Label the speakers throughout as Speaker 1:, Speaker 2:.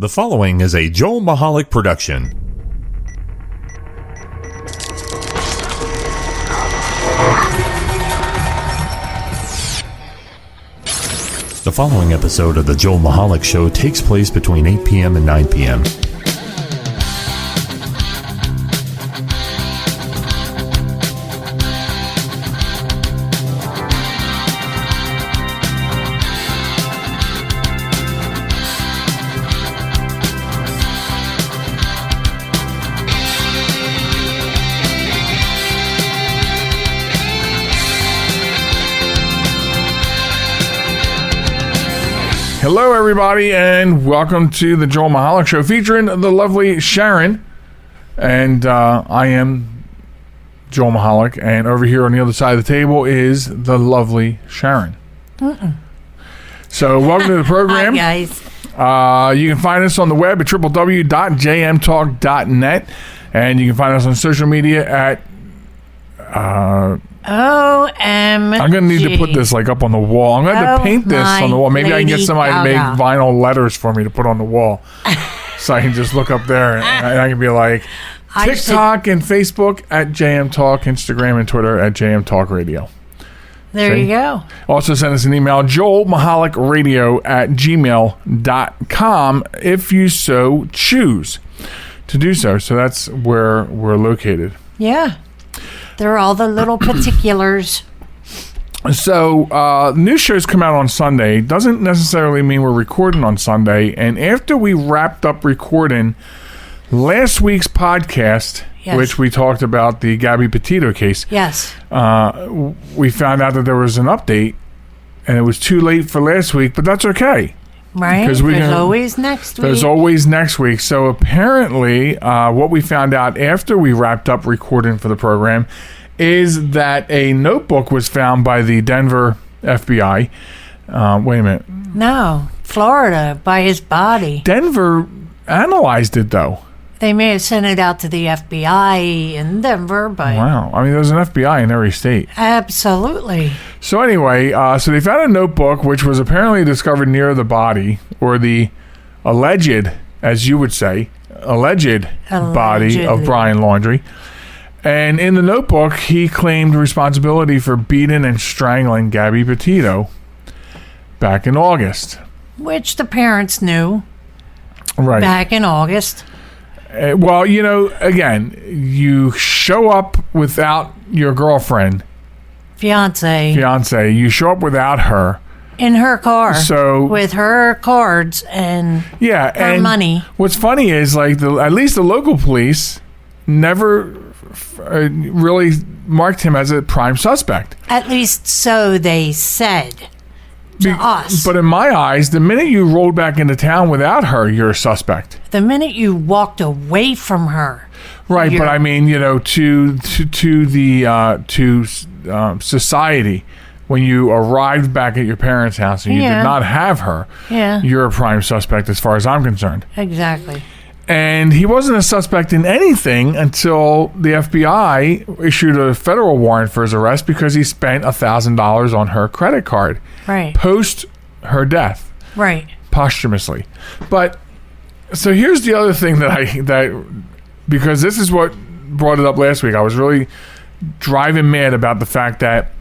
Speaker 1: The following is a Joel Michalec production. The following episode of the Joel Michalec Show takes place between 8 p.m. and 9 p.m. Hello, everybody, and welcome to the Joel Michalec Show featuring the lovely Sharen. And I am Joel Michalec, and over here on the other side of the table is the lovely Sharen. So, welcome to the program.
Speaker 2: Hi, guys.
Speaker 1: You can find us on the web at www.jmtalk.net, and you can find us on social media at
Speaker 2: OMG.
Speaker 1: I'm going to need to put this up on the wall. I'm going to have to paint this on the wall. Maybe I can get somebody to make vinyl letters for me to put on the wall. So I can just look up there and I can be like, TikTok and Facebook at JM Talk, Instagram and Twitter at JM Talk Radio.
Speaker 2: There you go.
Speaker 1: Also send us an email, joelmichalecradio@gmail.com if you so choose to do so. So that's where we're located.
Speaker 2: Yeah. There are all the little particulars.
Speaker 1: So, new shows come out on Sunday. Doesn't necessarily mean we're recording on Sunday. And after we wrapped up recording last week's podcast,
Speaker 2: yes,
Speaker 1: which we talked about the Gabby Petito case,
Speaker 2: yes,
Speaker 1: we found out that there was an update, and it was too late for last week, but that's okay.
Speaker 2: Right, there's always next week.
Speaker 1: There's always next week. So apparently, what we found out after we wrapped up recording for the program is that a notebook was found by the Denver FBI. Wait a minute.
Speaker 2: No, Florida, by his body.
Speaker 1: Denver analyzed it, though.
Speaker 2: They may have sent it out to the FBI in Denver, but...
Speaker 1: Wow. I mean, there's an FBI in every state.
Speaker 2: Absolutely. So
Speaker 1: anyway, so they found a notebook which was apparently discovered near the body, or the alleged, as you would say, alleged body of Brian Laundrie. And in the notebook, he claimed responsibility for beating and strangling Gabby Petito back in August.
Speaker 2: Which the parents knew.
Speaker 1: Right.
Speaker 2: Back in August.
Speaker 1: Well, again, you show up without your girlfriend.
Speaker 2: Fiance.
Speaker 1: You show up without her.
Speaker 2: In her car.
Speaker 1: So
Speaker 2: with her cards and her money.
Speaker 1: What's funny is, at least the local police never really marked him as a prime suspect.
Speaker 2: At least so they said. To us.
Speaker 1: But in my eyes, the minute you rolled back into town without her, you're a suspect.
Speaker 2: The minute you walked away from her,
Speaker 1: right? But I mean, to society, when you arrived back at your parents' house and you did not have her, you're a prime suspect as far as I'm concerned.
Speaker 2: Exactly.
Speaker 1: And he wasn't a suspect in anything until the FBI issued a federal warrant for his arrest because he spent $1,000 on her credit card.
Speaker 2: Right.
Speaker 1: Post her death.
Speaker 2: Right.
Speaker 1: Posthumously. But so here's the other thing that because this is what brought it up last week. I was really driving mad about the fact that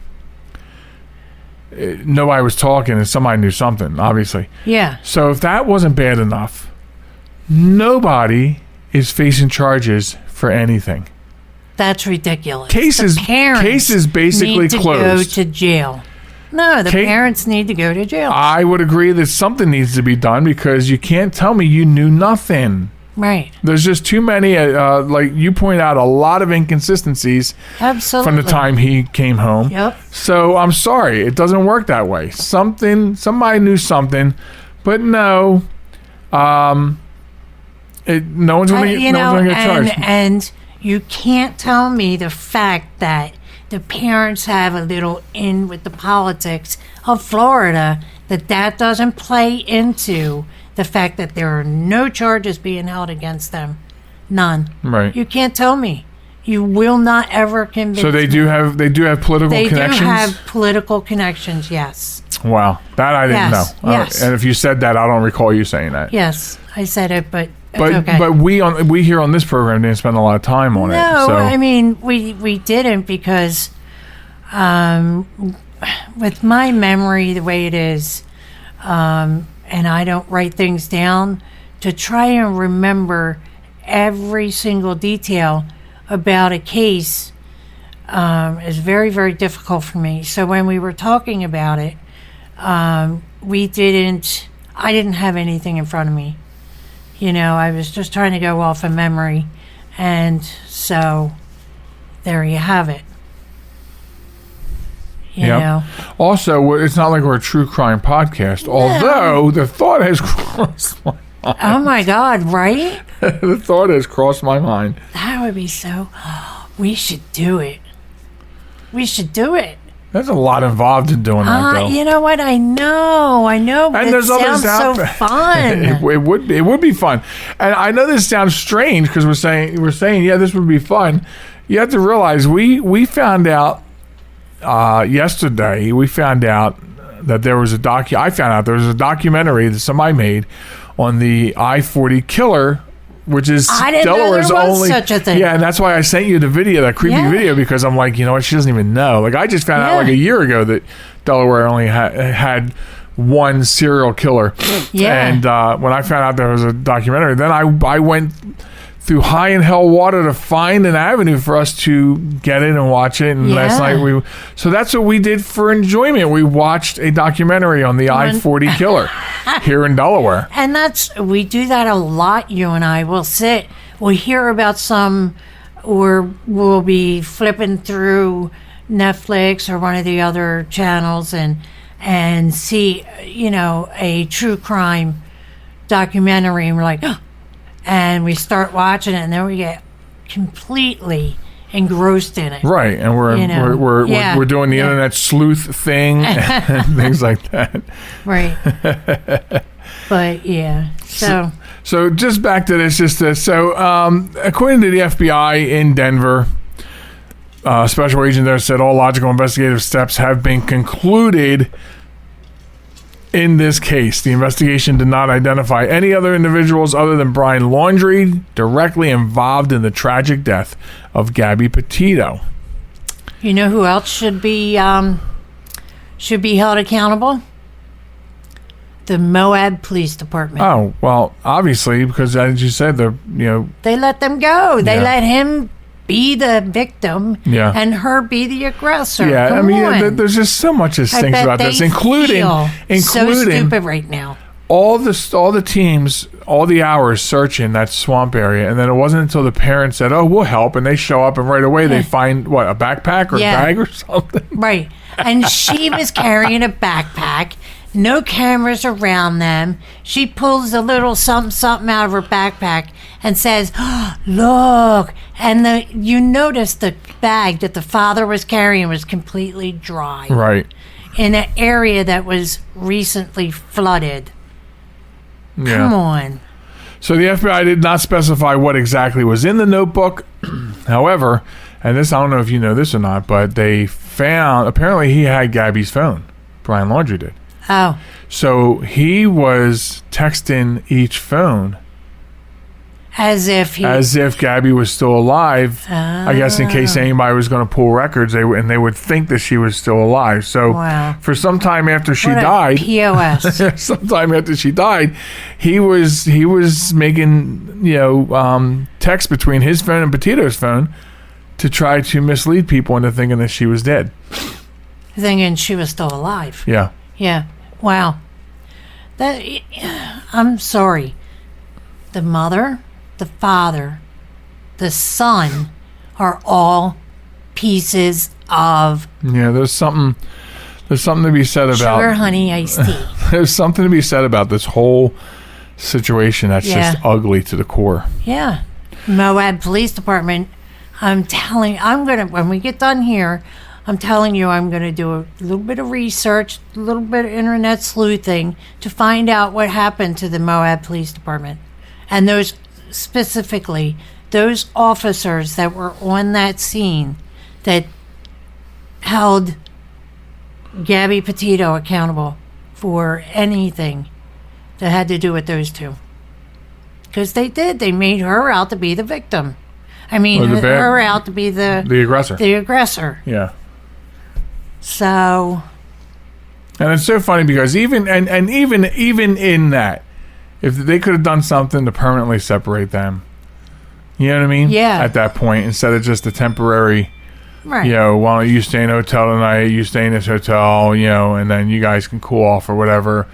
Speaker 1: nobody was talking and somebody knew something, obviously.
Speaker 2: Yeah.
Speaker 1: So if that wasn't bad enough, nobody is facing charges for anything.
Speaker 2: That's ridiculous.
Speaker 1: Cases basically
Speaker 2: need to
Speaker 1: closed.
Speaker 2: Go to jail. No, the parents need to go to jail.
Speaker 1: I would agree that something needs to be done because you can't tell me you knew nothing.
Speaker 2: Right.
Speaker 1: There's just too many, like you point out, a lot of inconsistencies.
Speaker 2: Absolutely.
Speaker 1: From the time he came home.
Speaker 2: Yep.
Speaker 1: So I'm sorry, it doesn't work that way. Somebody knew something, but no. No one's going to get charged.
Speaker 2: And you can't tell me the fact that the parents have a little in with the politics of Florida, that doesn't play into the fact that there are no charges being held against them. None.
Speaker 1: Right.
Speaker 2: You can't tell me. You will not ever convince me.
Speaker 1: So they do have political connections?
Speaker 2: They do have political connections, yes.
Speaker 1: Wow, that I didn't
Speaker 2: Yes,
Speaker 1: know.
Speaker 2: yes.
Speaker 1: And if you said that, I don't recall you saying that.
Speaker 2: Yes, I said it, but it's
Speaker 1: But
Speaker 2: okay.
Speaker 1: but we here on this program didn't spend a lot of time on it.
Speaker 2: No,
Speaker 1: So.
Speaker 2: I mean, we didn't because with my memory the way it is, and I don't write things down, to try and remember every single detail about a case is very, very difficult for me. So when we were talking about it, I didn't have anything in front of me. I was just trying to go off of memory. And so there you have it. You know.
Speaker 1: Also, it's not like we're a true crime podcast, although the thought has crossed my mind.
Speaker 2: Oh my God, right?
Speaker 1: The thought has crossed my mind.
Speaker 2: That would be so. We should do it. We should do it.
Speaker 1: There's a lot involved in doing that, though.
Speaker 2: You know what? I know. But
Speaker 1: And
Speaker 2: it
Speaker 1: there's others
Speaker 2: sounds
Speaker 1: out
Speaker 2: so
Speaker 1: there.
Speaker 2: fun.
Speaker 1: It would be fun. And I know this sounds strange because we're saying yeah, this would be fun. You have to realize we found out yesterday. We found out that there was I found out there was a documentary that somebody made on the I-40 killer, which is
Speaker 2: I didn't
Speaker 1: Delaware's
Speaker 2: know there was
Speaker 1: only.
Speaker 2: such a thing.
Speaker 1: Yeah, and that's why I sent you the video, that creepy video, because I'm like, you know what, she doesn't even know. Like, I just found out like a year ago that Delaware only had one serial killer.
Speaker 2: Yeah.
Speaker 1: And when I found out there was a documentary, then I went through high and hell water to find an avenue for us to get it and watch it. And last night so that's what we did for enjoyment. We watched a documentary on the I-40 killer here in Delaware.
Speaker 2: And we do that a lot, you and I. We'll hear about some, or we'll be flipping through Netflix or one of the other channels and see, a true crime documentary, and we're like, oh, and we start watching it, and then we get completely engrossed in it.
Speaker 1: Right, and we're doing the internet sleuth thing and things like that.
Speaker 2: Right. But yeah,
Speaker 1: so just back to this. According to the FBI in Denver, special agent there said all logical investigative steps have been concluded. In this case, the investigation did not identify any other individuals other than Brian Laundrie directly involved in the tragic death of Gabby Petito.
Speaker 2: You know who else should be held accountable? The Moab Police Department.
Speaker 1: Oh, well, obviously, because as you said,
Speaker 2: they let them go. They let him be the victim and her be the aggressor.
Speaker 1: Yeah,
Speaker 2: Come on.
Speaker 1: there's just so much that
Speaker 2: I
Speaker 1: stinks
Speaker 2: bet
Speaker 1: about
Speaker 2: they
Speaker 1: this, including
Speaker 2: so stupid right now.
Speaker 1: all the teams, all the hours searching that swamp area, and then it wasn't until the parents said, "Oh, we'll help," and they show up, and right away they find a backpack or a bag or something.
Speaker 2: Right, and she was carrying a backpack. No cameras around them. She pulls a little something out of her backpack and says, oh, "Look!" And you notice the bag that the father was carrying was completely dry.
Speaker 1: Right.
Speaker 2: In an area that was recently flooded.
Speaker 1: Yeah.
Speaker 2: Come on.
Speaker 1: So the FBI did not specify what exactly was in the notebook. However, and this, I don't know if you know this or not, but they found, apparently he had Gabby's phone. Brian Laundrie did.
Speaker 2: Oh.
Speaker 1: So he was texting each phone
Speaker 2: as if
Speaker 1: Gabby was still alive. I guess in case anybody was going to pull records, they would think that she was still alive. So for some time after she died,
Speaker 2: POS.
Speaker 1: sometime after she died, he was making texts between his phone and Petito's phone to try to mislead people into thinking that she was dead,
Speaker 2: thinking she was still alive.
Speaker 1: Yeah.
Speaker 2: Yeah. Wow. I'm sorry. The mother, the father, the son are all pieces of
Speaker 1: There's something to be said about
Speaker 2: sugar honey iced tea.
Speaker 1: There's something to be said about this whole situation that's just ugly to the core.
Speaker 2: Yeah. Moab Police Department, when we get done here, I'm telling you, I'm going to do a little bit of research, a little bit of internet sleuthing to find out what happened to the Moab Police Department. And those officers that were on that scene that held Gabby Petito accountable for anything that had to do with those two. Because they did. They made her out to be the victim. I mean, her out to be the
Speaker 1: aggressor.
Speaker 2: The aggressor.
Speaker 1: Yeah.
Speaker 2: So.
Speaker 1: And it's so funny because even in that, if they could have done something to permanently separate them, you know what I mean?
Speaker 2: Yeah.
Speaker 1: At that point, instead of just a temporary,
Speaker 2: right.
Speaker 1: You know, why don't you stay in a hotel tonight? You stay in this hotel, you know, and then you guys can cool off or whatever.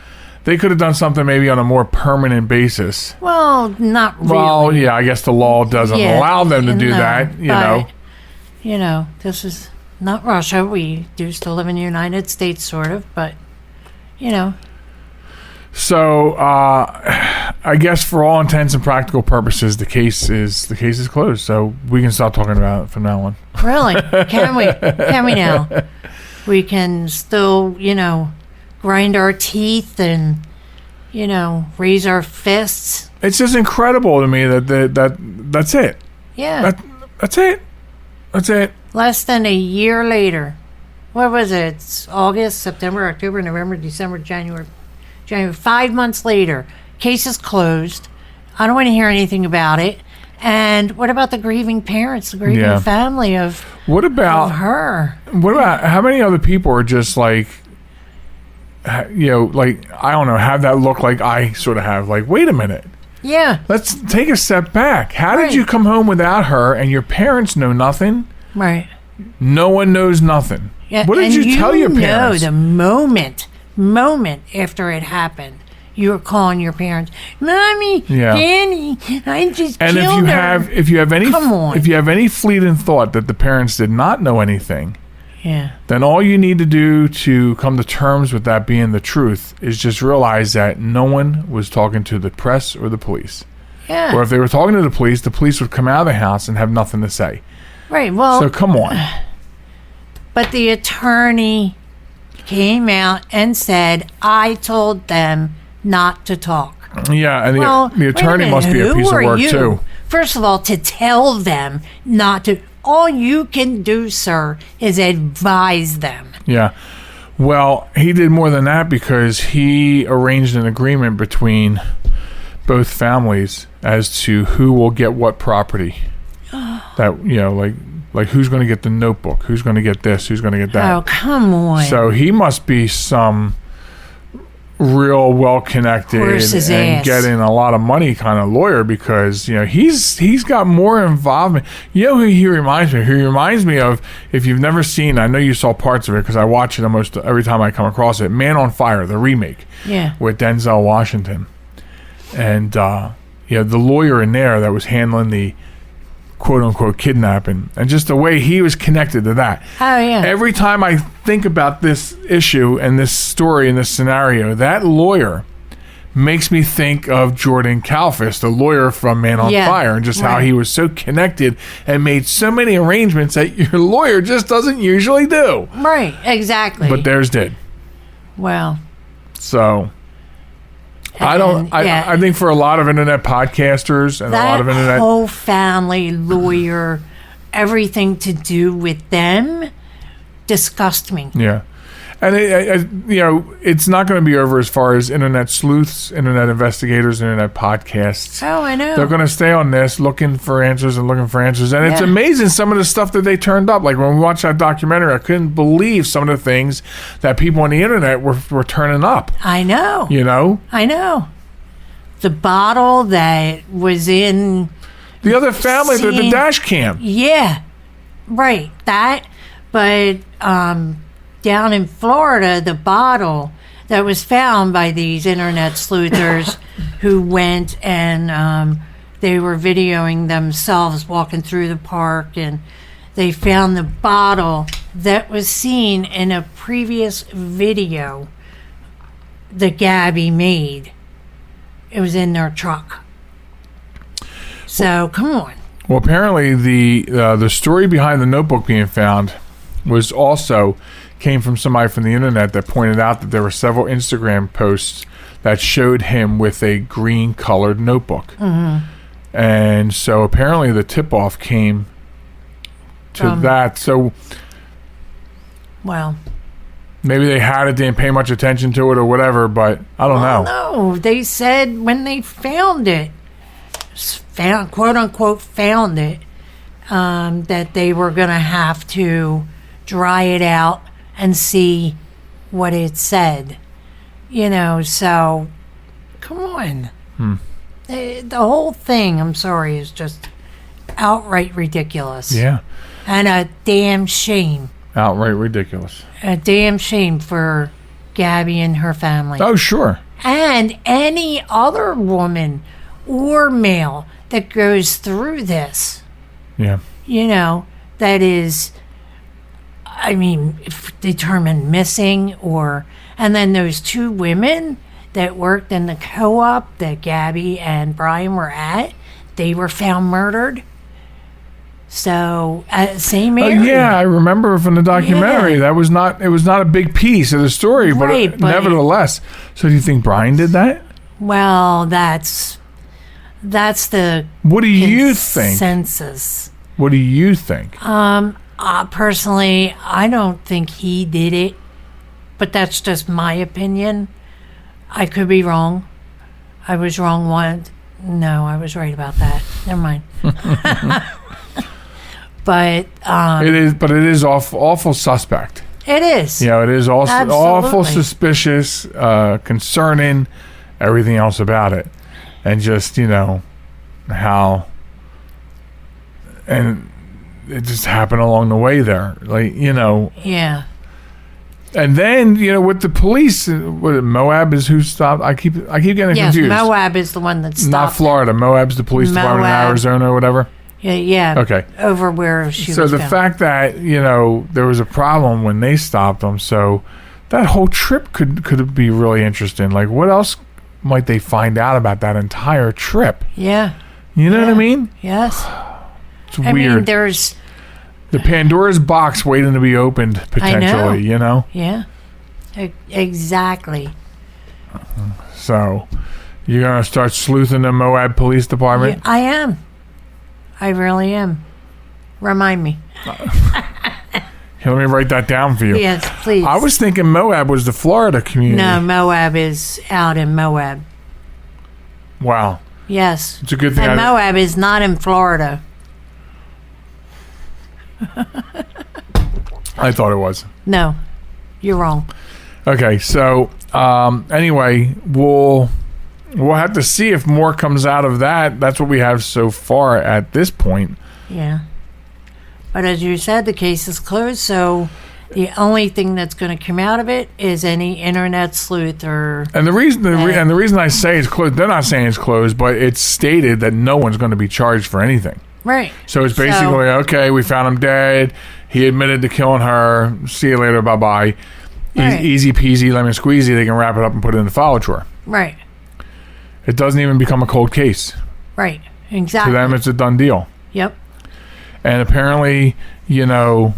Speaker 1: They could have done something maybe on a more permanent basis.
Speaker 2: Well, not really.
Speaker 1: Well, yeah, I guess the law doesn't allow them to do that, you know.
Speaker 2: You know, this is not Russia. We do still live in the United States, sort of, but, you know.
Speaker 1: So, I guess for all intents and practical purposes, the case is closed. So we can stop talking about it from now on.
Speaker 2: Really? Can we? Can we now? We can still, you know, grind our teeth and, you know, raise our fists.
Speaker 1: It's just incredible to me that that's it.
Speaker 2: Yeah.
Speaker 1: That's it. That's it.
Speaker 2: Less than a year later. What was it? It's August, September, October, November, December, January. 5 months later. Case is closed. I don't want to hear anything about it. And what about the grieving parents, the grieving family of her?
Speaker 1: What about how many other people are just like, you know, like, I don't know, have that look like I sort of have, like, wait a minute.
Speaker 2: Yeah.
Speaker 1: Let's take a step back. How did you come home without her and your parents know nothing?
Speaker 2: Right.
Speaker 1: No one knows nothing.
Speaker 2: Yeah.
Speaker 1: What did you tell your parents?
Speaker 2: The moment after it happened, you were calling your parents, Mommy, Danny, I just
Speaker 1: and
Speaker 2: killed her.
Speaker 1: If you have any fleeting thought that the parents did not know anything, then all you need to do to come to terms with that being the truth is just realize that no one was talking to the press or the police.
Speaker 2: Yeah.
Speaker 1: Or if they were talking to the police would come out of the house and have nothing to say.
Speaker 2: Right. Well.
Speaker 1: So come on.
Speaker 2: But the attorney came out and said, I told them not to talk.
Speaker 1: Yeah, and the attorney must be a piece of work, too.
Speaker 2: First of all, to tell them not to. All you can do, sir, is advise them.
Speaker 1: Yeah. Well, he did more than that because he arranged an agreement between both families as to who will get what property. That, you know, like who's going to get the notebook, who's going to get this, who's going to get that.
Speaker 2: Oh, come on.
Speaker 1: So he must be some real well-connected and getting a lot of money kind of lawyer because, you know, he's got more involvement. You know who he reminds me? Who he reminds me of, if you've never seen, I know you saw parts of it because I watch it almost every time I come across it, Man on Fire, the remake.
Speaker 2: Yeah.
Speaker 1: With Denzel Washington. And, you know, the lawyer in there that was handling the quote-unquote kidnapping, and just the way he was connected to that.
Speaker 2: Oh, yeah.
Speaker 1: Every time I think about this issue and this story and this scenario, that lawyer makes me think of Jordan Kalfas, the lawyer from Man on Fire, and just how he was so connected and made so many arrangements that your lawyer just doesn't usually do.
Speaker 2: Right, exactly.
Speaker 1: But theirs did.
Speaker 2: Well.
Speaker 1: So... I think for a lot of internet podcasters and a lot of internet...
Speaker 2: That whole family, lawyer, everything to do with them disgust me.
Speaker 1: Yeah. And, you know, it's not going to be over as far as internet sleuths, internet investigators, internet podcasts.
Speaker 2: Oh, I know.
Speaker 1: They're going to stay on this looking for answers. And it's amazing some of the stuff that they turned up. Like when we watched that documentary, I couldn't believe some of the things that people on the internet were turning up.
Speaker 2: I know.
Speaker 1: You know?
Speaker 2: I know. The bottle that was in...
Speaker 1: The other family, the dash cam.
Speaker 2: Yeah. Right. That. But... down in Florida, the bottle that was found by these internet sleuthers who went and they were videoing themselves walking through the park, and they found the bottle that was seen in a previous video that Gabby made. It was in their truck. So, come on.
Speaker 1: Well, apparently the story behind the notebook being found was also... came from somebody from the internet that pointed out that there were several Instagram posts that showed him with a green colored notebook. Mm-hmm. And so apparently the tip-off came to that. So,
Speaker 2: well,
Speaker 1: Maybe they had it, didn't pay much attention to it or whatever, but I don't know.
Speaker 2: No, they said when they found it, quote unquote found it, that they were going to have to dry it out and see what it said. So come on. The whole thing, I'm sorry, is just outright ridiculous.
Speaker 1: Yeah.
Speaker 2: And a damn shame.
Speaker 1: Outright ridiculous.
Speaker 2: A damn shame for Gabby and her family.
Speaker 1: Oh, sure.
Speaker 2: And any other woman or male that goes through this.
Speaker 1: Yeah.
Speaker 2: That is, determined missing and then those 2 women that worked in the co-op that Gabby and Brian were at, they were found murdered. So, same area.
Speaker 1: Yeah, I remember from the documentary. That was not. It was not a big piece of the story,
Speaker 2: Right,
Speaker 1: but nevertheless. So, do you think Brian did that?
Speaker 2: Well, that's the.
Speaker 1: What do you think?
Speaker 2: Consensus.
Speaker 1: What do you think?
Speaker 2: Personally, I don't think he did it, but that's just my opinion. I could be wrong. I was wrong once. No, I was right about that. Never mind. But
Speaker 1: it is awful suspect.
Speaker 2: It is.
Speaker 1: It is also
Speaker 2: Absolutely.
Speaker 1: awful suspicious, concerning, everything else about it, and just how, and it just happened along the way there,
Speaker 2: Yeah.
Speaker 1: And then with the police, Moab is who stopped. I keep getting confused.
Speaker 2: Yes, Moab is the one that stopped.
Speaker 1: Not Florida. Moab's the police department in Arizona or whatever.
Speaker 2: Yeah.
Speaker 1: Okay.
Speaker 2: Over where she was.
Speaker 1: So the
Speaker 2: found.
Speaker 1: fact that there was a problem when they stopped them, so that whole trip could be really interesting. Like, what else might they find out about that entire trip?
Speaker 2: Yeah.
Speaker 1: You know what I mean?
Speaker 2: Yes.
Speaker 1: It's weird.
Speaker 2: There's
Speaker 1: the Pandora's box waiting to be opened potentially.
Speaker 2: Yeah. Exactly.
Speaker 1: So you're gonna start sleuthing the Moab Police Department?
Speaker 2: Yeah, I am. I really am. Remind me.
Speaker 1: Here, let me write that down for you.
Speaker 2: Yes, please.
Speaker 1: I was thinking Moab was the Florida community.
Speaker 2: No, Moab is out in Moab.
Speaker 1: Wow.
Speaker 2: Yes.
Speaker 1: It's a good thing.
Speaker 2: And Moab is not in Florida.
Speaker 1: I thought it was.
Speaker 2: No, you're wrong.
Speaker 1: Okay, so anyway, we'll have to see if more comes out of that. That's what we have so far at this point.
Speaker 2: Yeah. But as you said, the case is closed, so the only thing that's going to come out of it is any internet sleuth or...
Speaker 1: And the reason I say it's closed, they're not saying it's closed, but it's stated that no one's going to be charged for anything.
Speaker 2: Right.
Speaker 1: So it's basically, okay, we found him dead. He admitted to killing her. See you later. Bye-bye.
Speaker 2: Right.
Speaker 1: Easy peasy, lemon squeezy. They can wrap it up and put it in the file drawer.
Speaker 2: Right.
Speaker 1: It doesn't even become a cold case.
Speaker 2: Right. Exactly.
Speaker 1: To them, it's a done deal.
Speaker 2: Yep.
Speaker 1: And apparently, anyway,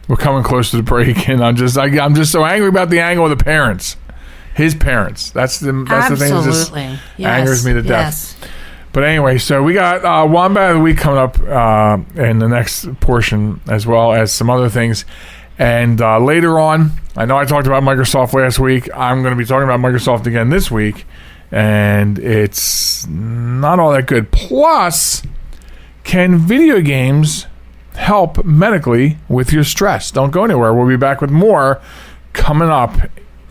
Speaker 1: we're coming close to the break, and I'm just so angry about the angle of the parents. His parents. That's the thing that just angers me to death. Yes. But anyway, so we got Wombat of the Week coming up in the next portion, as well as some other things. And later on, I know I talked about Microsoft last week. I'm going to be talking about Microsoft again this week. And it's not all that good. Plus, can video games help medically with your stress? Don't go anywhere. We'll be back with more coming up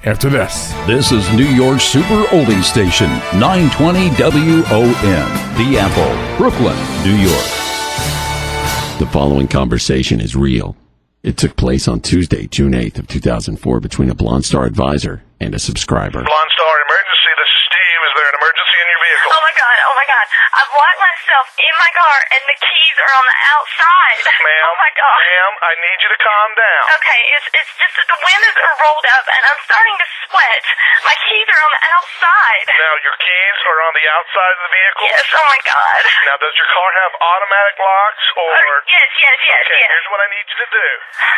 Speaker 1: after this.
Speaker 3: This is New York's Super Oldie Station, 920 WON, The Apple, Brooklyn, New York.
Speaker 4: The following conversation is real. It took place on Tuesday, June 8th of 2004 between a Blonde Star advisor and a subscriber.
Speaker 5: Blonde Star emergency, this is Steve. Is there an emergency in your vehicle?
Speaker 6: Oh my god. I've locked myself in my car and the keys are on the outside.
Speaker 5: Ma'am,
Speaker 6: oh my god.
Speaker 5: Ma'am, I need you to calm down.
Speaker 6: Okay, it's just that the windows are rolled up and I'm starting to sweat. My keys are on the outside.
Speaker 5: Now, your keys are on the outside of the vehicle?
Speaker 6: Yes, oh my god.
Speaker 5: Now, does your car have automatic locks or...
Speaker 6: Yes.
Speaker 5: Okay, here's what I need you to do.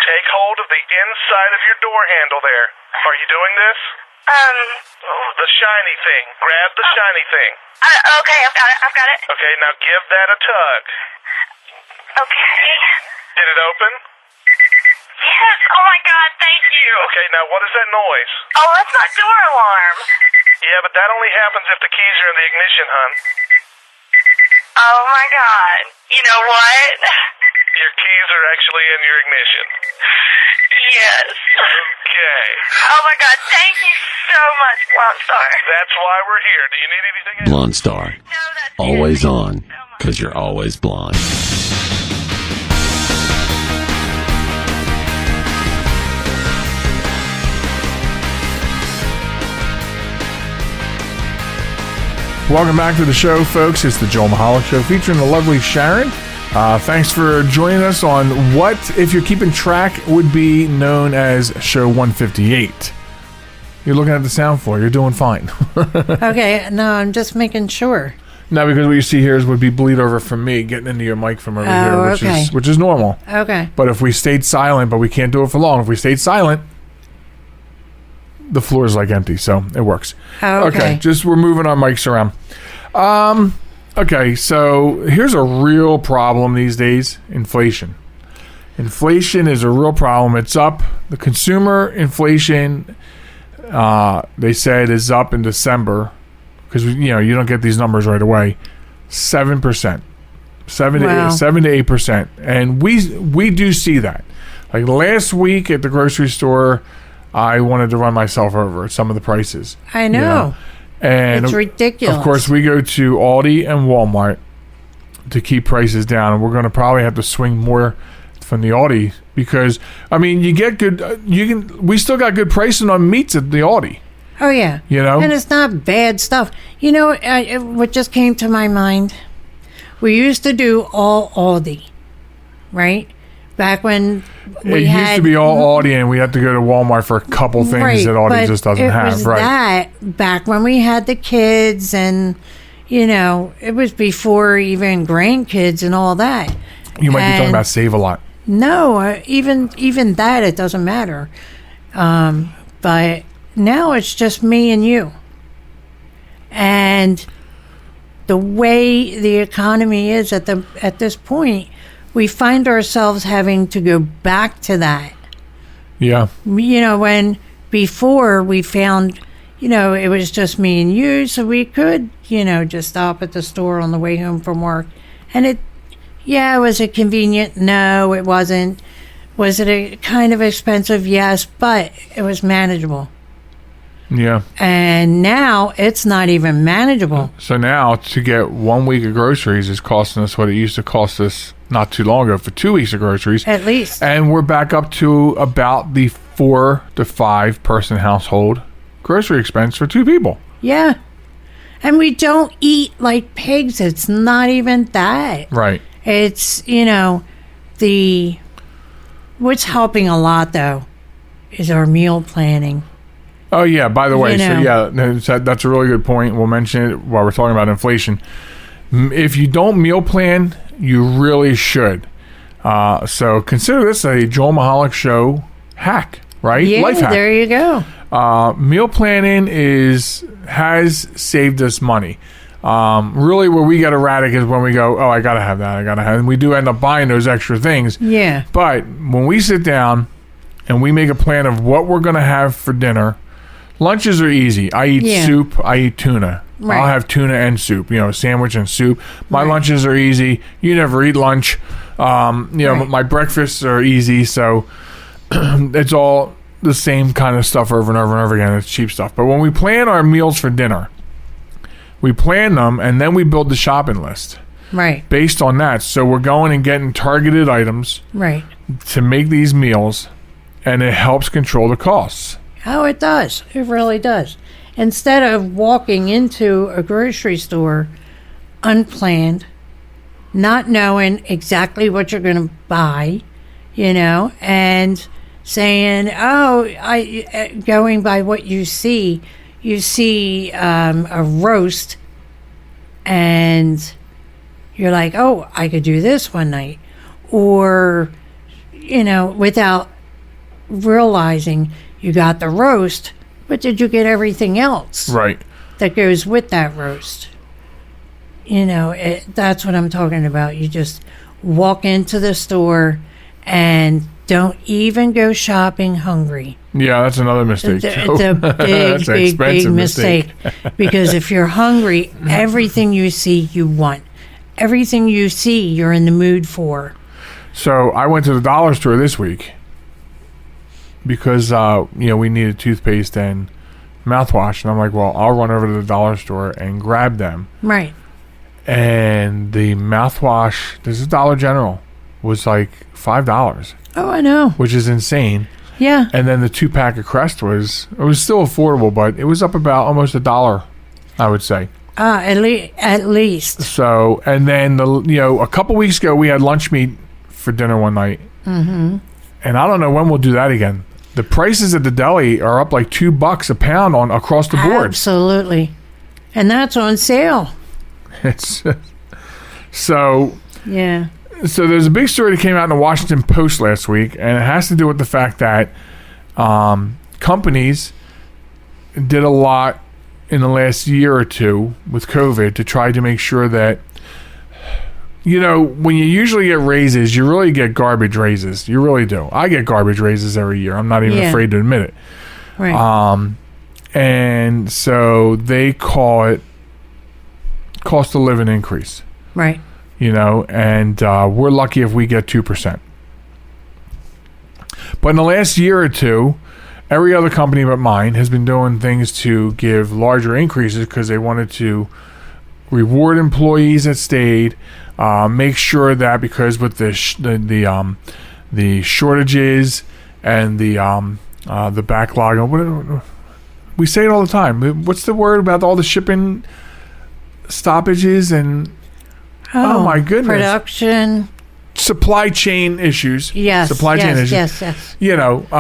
Speaker 5: Take hold of the inside of your door handle there. Are you doing this? The shiny thing. Grab the shiny thing.
Speaker 6: Okay, I've got it.
Speaker 5: Okay, now give that a tug.
Speaker 6: Okay.
Speaker 5: Did it open?
Speaker 6: Yes, oh my God, thank you.
Speaker 5: Okay, now what is that noise?
Speaker 6: Oh, that's my door alarm.
Speaker 5: Yeah, but that only happens if the keys are in the ignition, hon.
Speaker 6: Oh my God. You know what?
Speaker 5: Your keys are actually in your ignition.
Speaker 6: Yes.
Speaker 5: Okay.
Speaker 6: Oh my God, thank you so much, Blonde Star.
Speaker 5: That's why we're here. Do you need anything else?
Speaker 4: Blonde Star.
Speaker 6: No, that's
Speaker 4: Always
Speaker 6: it.
Speaker 4: on,
Speaker 6: Thank you so much.
Speaker 4: because you're always blonde.
Speaker 1: Welcome back to the show, folks. It's the Joel Michalec Show featuring the lovely Sharen. Thanks for joining us on what, if you're keeping track, would be known as Show 158. You're looking at the sound floor. You're doing fine.
Speaker 2: Okay, no, I'm just making sure.
Speaker 1: No, because what you see here would be bleed over from me getting into your mic from over here,
Speaker 2: okay.
Speaker 1: which is normal.
Speaker 2: Okay.
Speaker 1: But if we stayed silent, but we can't do it for long. If we stayed silent, the floor is like empty, so it works.
Speaker 2: Okay.
Speaker 1: Just we're moving our mics around. Okay, so here's a real problem these days: inflation. Inflation is a real problem. It's up. The consumer inflation, they said, is up in December because you don't get these numbers right away. 7%, 7 to 8%, and we do see that. Like last week at the grocery store, I wanted to run myself over at some of the prices.
Speaker 2: I know.
Speaker 1: And
Speaker 2: it's ridiculous.
Speaker 1: Of course, we go to Aldi and Walmart to keep prices down, and we're going to probably have to swing more from the Aldi because you get good. We still got good pricing on meats at the Aldi.
Speaker 2: Oh yeah. And it's not bad stuff. What just came to my mind? We used to do all Aldi, right? Back when we
Speaker 1: used to be all Aldi, and we had to go to Walmart for a couple things that Aldi just doesn't have.
Speaker 2: Was that back when we had the kids, and it was before even grandkids and all that.
Speaker 1: You might be talking about Save a Lot.
Speaker 2: No, even that, it doesn't matter. But now it's just me and you, and the way the economy is at this point. We find ourselves having to go back to that.
Speaker 1: Yeah.
Speaker 2: When before we found, it was just me and you, so we could, just stop at the store on the way home from work. And was it convenient? No, it wasn't. Was it a kind of expensive? Yes, but it was manageable.
Speaker 1: Yeah.
Speaker 2: And now it's not even manageable.
Speaker 1: So now to get 1 week of groceries is costing us what it used to cost us not too long ago for 2 weeks of groceries.
Speaker 2: At least.
Speaker 1: And we're back up to about the 4 to 5 person household grocery expense for 2 people.
Speaker 2: Yeah. And we don't eat like pigs. It's not even that.
Speaker 1: Right.
Speaker 2: It's, what's helping a lot though is our meal planning.
Speaker 1: Oh, yeah. By the way, that's a really good point. We'll mention it while we're talking about inflation. If you don't meal plan, you really should. So consider this a Joel Michalec Show hack, right?
Speaker 2: Yeah,
Speaker 1: Life hack.
Speaker 2: There you go.
Speaker 1: Meal planning has saved us money. Really, where we get erratic is when we go, oh, I got to have that. And we do end up buying those extra things.
Speaker 2: Yeah.
Speaker 1: But when we sit down and we make a plan of what we're going to have for dinner, lunches are easy. I eat soup. I eat tuna. Right. I'll have tuna and soup, sandwich and soup. My lunches are easy. You never eat lunch. My breakfasts are easy. So it's all the same kind of stuff over and over and over again. It's cheap stuff. But when we plan our meals for dinner, we plan them and then we build the shopping list.
Speaker 2: Right.
Speaker 1: Based on that. So we're going and getting targeted items.
Speaker 2: Right.
Speaker 1: To make these meals, and it helps control the costs.
Speaker 2: Oh, it does. It really does. Instead of walking into a grocery store unplanned, not knowing exactly what you're going to buy, and saying, going by what you see a roast and you're like, oh, I could do this one night. Or, without realizing you got the roast, but did you get everything else?
Speaker 1: Right.
Speaker 2: That goes with that roast? That's what I'm talking about. You just walk into the store and Don't even go shopping hungry.
Speaker 1: Yeah, that's another mistake.
Speaker 2: It's a big, big mistake. Because if you're hungry, everything you see, you want. Everything you see, you're in the mood for.
Speaker 1: So I went to the dollar store this week because we needed toothpaste and mouthwash, and I'm like, well, I'll run over to the dollar store and grab them.
Speaker 2: Right.
Speaker 1: And the mouthwash, this is Dollar General, was like $5.
Speaker 2: Oh, I know.
Speaker 1: Which is insane.
Speaker 2: Yeah.
Speaker 1: And then the 2-pack of Crest was still affordable, but it was up about almost $1, I would say.
Speaker 2: At least.
Speaker 1: So, and then a couple weeks ago we had lunch meat for dinner one night.
Speaker 2: Mm-hmm.
Speaker 1: And I don't know when we'll do that again. The prices at the deli are up like $2 a pound across the board.
Speaker 2: Absolutely. And that's on sale.
Speaker 1: It's so.
Speaker 2: Yeah.
Speaker 1: So there's a big story that came out in the Washington Post last week, and it has to do with the fact that companies did a lot in the last year or two with COVID to try to make sure that, when you usually get raises, you really get garbage raises. You really do. I get garbage raises every year. I'm not even afraid to admit it.
Speaker 2: Right.
Speaker 1: And so they call it cost of living increase.
Speaker 2: Right.
Speaker 1: And we're lucky if we get 2%. But in the last year or two, every other company but mine has been doing things to give larger increases because they wanted to reward employees that stayed, make sure that because with the shortages and the backlog, we say it all the time. What's the word about all the shipping stoppages and oh my goodness,
Speaker 2: production,
Speaker 1: supply chain issues.
Speaker 2: Yes,
Speaker 1: supply chain issues.
Speaker 2: Yes.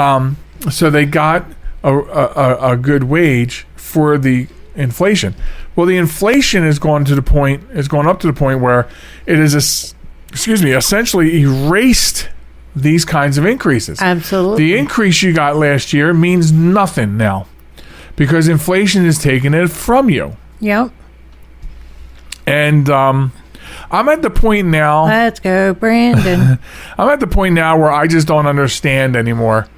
Speaker 1: So they got a good wage for the inflation. Well, the inflation has gone up to the point where it is essentially erased these kinds of increases.
Speaker 2: Absolutely.
Speaker 1: The increase you got last year means nothing now because inflation is taking it from you.
Speaker 2: Yep.
Speaker 1: And I'm at the point now.
Speaker 2: Let's go, Brandon.
Speaker 1: I'm at the point now where I just don't understand anymore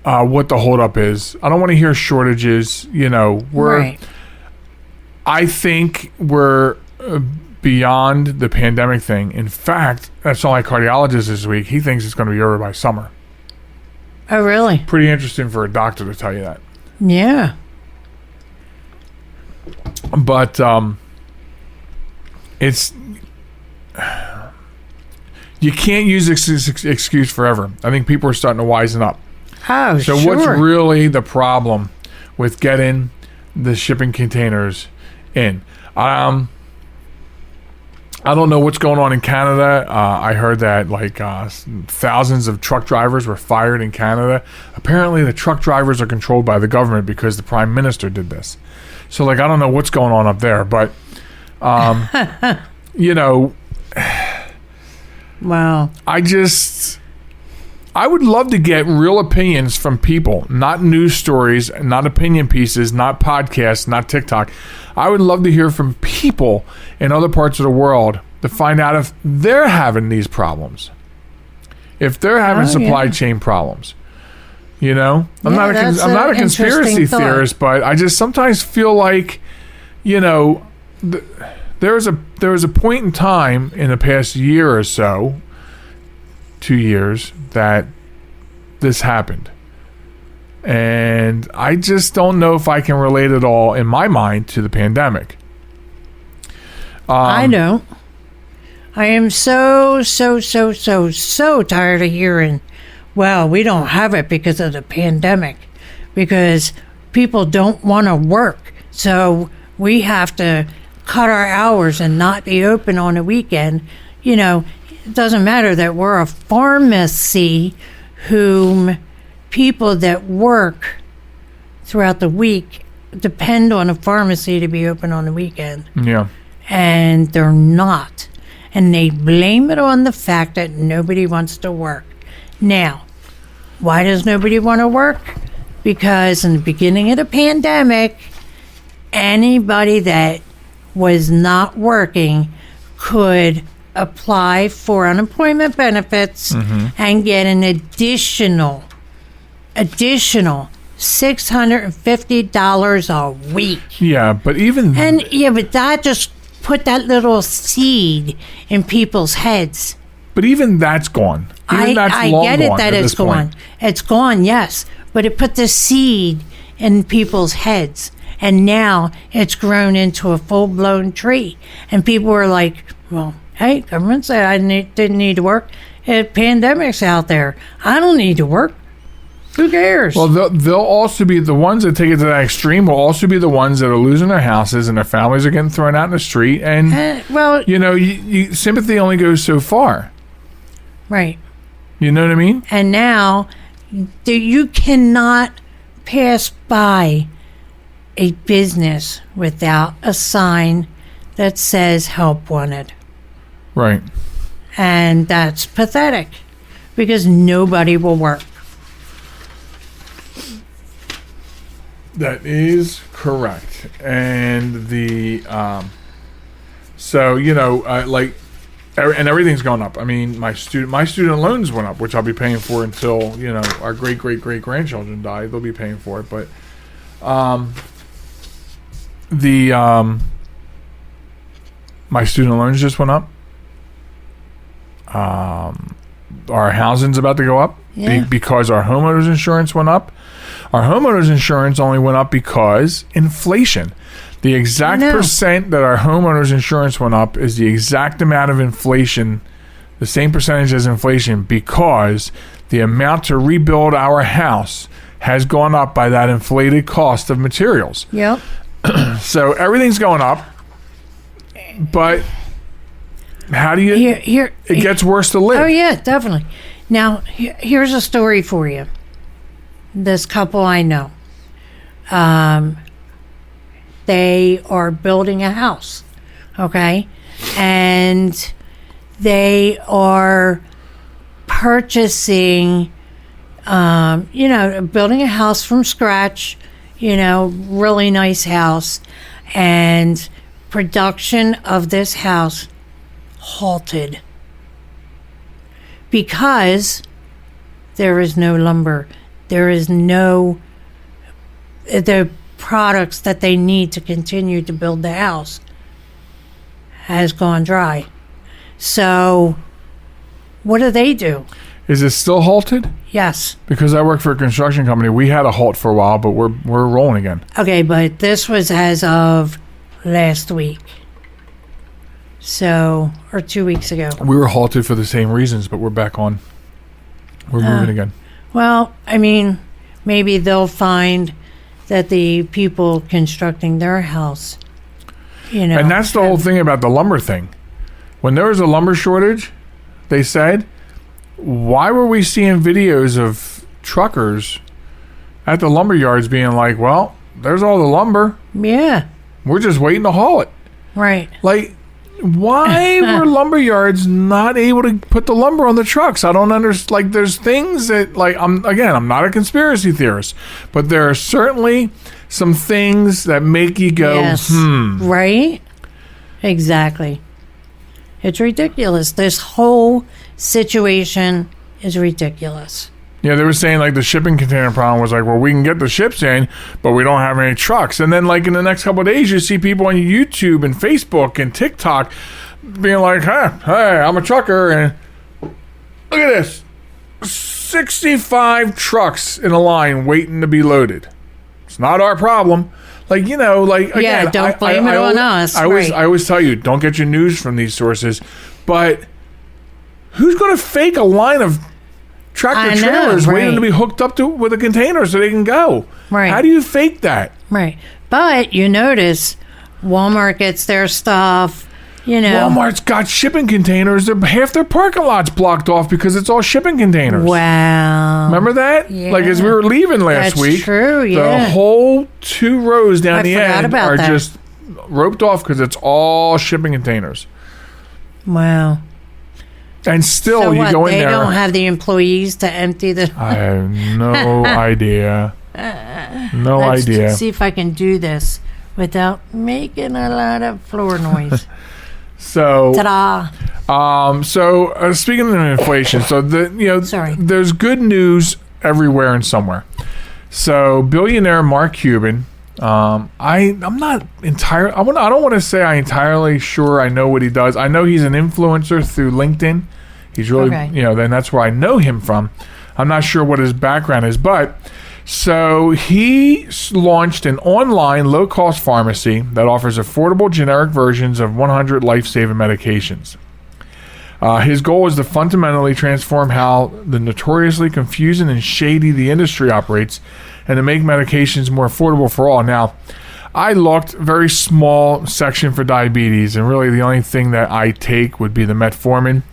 Speaker 1: what the holdup is. I don't want to hear shortages.
Speaker 2: Right.
Speaker 1: I think we're beyond the pandemic thing. In fact, I saw my cardiologist this week. He thinks it's going to be over by summer.
Speaker 2: Oh, really?
Speaker 1: Pretty interesting for a doctor to tell you that.
Speaker 2: Yeah.
Speaker 1: But it's you can't use this excuse forever. I think people are starting to wisen up.
Speaker 2: Oh,
Speaker 1: so
Speaker 2: sure.
Speaker 1: What's really the problem with getting the shipping containers in? I don't know what's going on in Canada. I heard that thousands of truck drivers were fired in Canada. Apparently the truck drivers are controlled by the government because the prime minister did this. So I don't know what's going on up there, but
Speaker 2: wow.
Speaker 1: I would love to get real opinions from people, not news stories, not opinion pieces, not podcasts, not TikTok. I would love to hear from people in other parts of the world to find out if they're having these problems, if they're having supply chain problems. I'm not a conspiracy theorist, but I just sometimes feel like, there was a point in time in the past year or so, 2 years, that this happened. And I just don't know if I can relate it all in my mind to the pandemic.
Speaker 2: I don't. I am so tired of hearing, well, we don't have it because of the pandemic, because people don't want to work. So we have to cut our hours and not be open on a weekend. It doesn't matter that we're a pharmacy whom people that work throughout the week depend on a pharmacy to be open on the weekend.
Speaker 1: Yeah.
Speaker 2: And they're not. And they blame it on the fact that nobody wants to work. Now, why does nobody want to work? Because in the beginning of the pandemic, anybody that was not working could apply for unemployment benefits and get an additional $650 a week.
Speaker 1: Yeah, but even
Speaker 2: But that just put that little seed in people's heads.
Speaker 1: But even that's gone. Even that's
Speaker 2: I
Speaker 1: long
Speaker 2: get it
Speaker 1: gone
Speaker 2: that
Speaker 1: at
Speaker 2: it's
Speaker 1: this point.
Speaker 2: gone. It's gone, yes. But it put the seed in people's heads. And now it's grown into a full-blown tree. And people were like, well, hey, government said I didn't need to work. Pandemic's out there. I don't need to work. Who cares?
Speaker 1: Well, they'll also be the ones that take it to that extreme. Will also be the ones that are losing their houses and their families are getting thrown out in the street. And sympathy only goes so far.
Speaker 2: Right.
Speaker 1: You know what I mean?
Speaker 2: And now you cannot pass by a business without a sign that says "Help Wanted."
Speaker 1: Right.
Speaker 2: And that's pathetic because nobody will work.
Speaker 1: That is correct. And and everything's gone up. I mean, my student loans went up, which I'll be paying for until, our great grandchildren die. They'll be paying for it. But my student loans just went up. Our housing's about to go up because our homeowners insurance went up. Our homeowners insurance only went up because inflation. The exact percent that our homeowners insurance went up is the exact amount of inflation, the same percentage as inflation, because the amount to rebuild our house has gone up by that inflated cost of materials.
Speaker 2: Yep.
Speaker 1: So everything's going up, but how do you... it gets worse to live.
Speaker 2: Oh, yeah, definitely. Now, here's a story for you. This couple I know, they are building a house, okay? And they are purchasing, building a house from scratch, really nice house. And production of this house halted because there is no lumber. There is the products that they need to continue to build the house has gone dry. So what do?
Speaker 1: Is it still halted?
Speaker 2: Yes. Because
Speaker 1: I work for a construction company. We had a halt for a while, but we're rolling again.
Speaker 2: Okay, but this was as of last week. Or 2 weeks ago.
Speaker 1: We were halted for the same reasons, but we're back on. We're moving again.
Speaker 2: Well, I mean, maybe they'll find that the people constructing their house,
Speaker 1: And that's the whole thing about the lumber thing. When there was a lumber shortage, they said, why were we seeing videos of truckers at the lumber yards being like, well, there's all the lumber.
Speaker 2: Yeah.
Speaker 1: We're just waiting to haul it.
Speaker 2: Right.
Speaker 1: Like, why were lumber yards not able to put the lumber on the trucks? I don't understand. Like, there's things that, I'm not a conspiracy theorist, but there are certainly some things that make you go,
Speaker 2: Right? Exactly. It's ridiculous. This whole situation is ridiculous.
Speaker 1: Yeah, they were saying, the shipping container problem was well, we can get the ships in, but we don't have any trucks. And then, in the next couple of days, you see people on YouTube and Facebook and TikTok being like, hey, I'm a trucker, and look at this. 65 trucks in a line waiting to be loaded. It's not our problem. Again,
Speaker 2: don't blame it on us.
Speaker 1: I always tell you, don't get your news from these sources, but who's going to fake a line of tractor trailers waiting to be hooked up with a container so they can go?
Speaker 2: Right.
Speaker 1: How do you fake that?
Speaker 2: Right. But you notice Walmart gets their stuff,
Speaker 1: Walmart's got shipping containers. Half their parking lot's blocked off because it's all shipping containers.
Speaker 2: Wow.
Speaker 1: Remember that?
Speaker 2: Yeah.
Speaker 1: As we were leaving last week.
Speaker 2: That's true,
Speaker 1: The whole 2 rows down the end are
Speaker 2: that.
Speaker 1: just roped off because it's all shipping containers.
Speaker 2: Wow.
Speaker 1: And still, you go in there.
Speaker 2: They don't have the employees to empty the...
Speaker 1: I have no idea.
Speaker 2: Let's see if I can do this without making a lot of floor noise.
Speaker 1: So,
Speaker 2: ta-da.
Speaker 1: Speaking of inflation,
Speaker 2: Sorry.
Speaker 1: there's good news everywhere and somewhere. So, billionaire Mark Cuban, I'm not entirely. I don't want to say I'm entirely sure I know what he does. I know he's an influencer through LinkedIn. He's really, then that's where I know him from. I'm not sure what his background is, but so he launched an online low-cost pharmacy that offers affordable generic versions of 100 life-saving medications. His goal is to fundamentally transform how the notoriously confusing and shady the industry operates and to make medications more affordable for all. Now, I looked, very small section for diabetes, and really the only thing that I take would be the metformin.